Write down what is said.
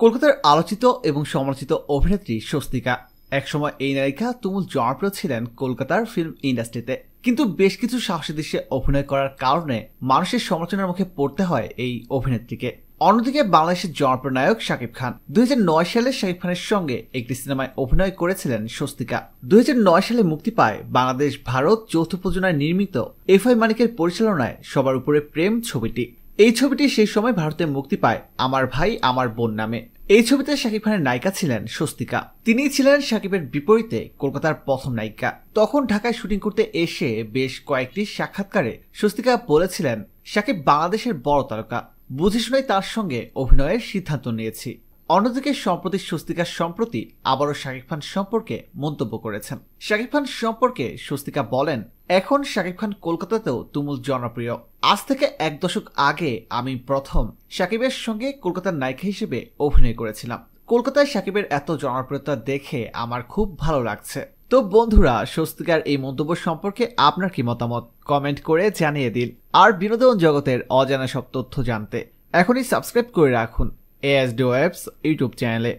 কলকাতার আলোচিত এবং সমালোচিত অভিনেত্রী স্বস্তিকা একসময় এই নায়িকা তুমুল জনপ্রিয় ছিলেন কলকাতার ফিল্ম ইন্ডাস্ট্রিতে। কিন্তু বেশ কিছু সাহসী দৃশ্যে অভিনয় করার কারণে মানুষের সমালোচনার মুখে পড়তে হয় এই অভিনেত্রীকে। অন্যদিকে বাংলাদেশের জনপ্রিয় নায়ক শাকিব খান 2009 সালে শাকিব খানের সঙ্গে একটি সিনেমায় অভিনয় করেছিলেন স্বস্তিকা। 2009 সালে মুক্তি পায় বাংলাদেশ ভারত যৌথ প্রযোজনায় নির্মিত এফআই মানিকের পরিচালনায় সবার উপরে প্রেম ছবিটি। এই ছবিটি সেই সময় ভারতে মুক্তি পায় আমার ভাই আমার বোন নামে। এই ছবিতে শাকিব খানের নায়িকা ছিলেন স্বস্তিকা। তিনি ছিলেন শাকিবের বিপরীতে কলকাতার প্রথম নায়িকা। তখন ঢাকায় শুটিং করতে এসে বেশ কয়েকটি সাক্ষাৎকারে স্বস্তিকা বলেছিলেন, শাকিব বাংলাদেশের বড় তারকা, বুঝে শুনেই তার সঙ্গে অভিনয়ের সিদ্ধান্ত নিয়েছি। অন্যদিকে সম্প্রতি স্বস্তিকা আবারও শাকিব খান সম্পর্কে মন্তব্য করেছেন। শাকিব খান সম্পর্কে স্বস্তিকা বলেন, এখন শাকিব খান কলকাতাতেও তুমুল জনপ্রিয়। আজ থেকে 1 দশক আগে আমি প্রথম শাকিবের সঙ্গে কলকাতার নায়িকা হিসেবে অভিনয় করেছিলাম। কলকাতায় শাকিবের এত জনপ্রিয়তা দেখে আমার খুব ভালো লাগছে। তো বন্ধুরা, স্বস্তিকার এই মন্তব্য সম্পর্কে আপনার কি মতামত কমেন্ট করে জানিয়ে দিন। আর বিনোদন জগতের অজানা সব তথ্য জানতে এখনই সাবস্ক্রাইব করে রাখুন ASD Webs ইউটিউব চ্যানেলে।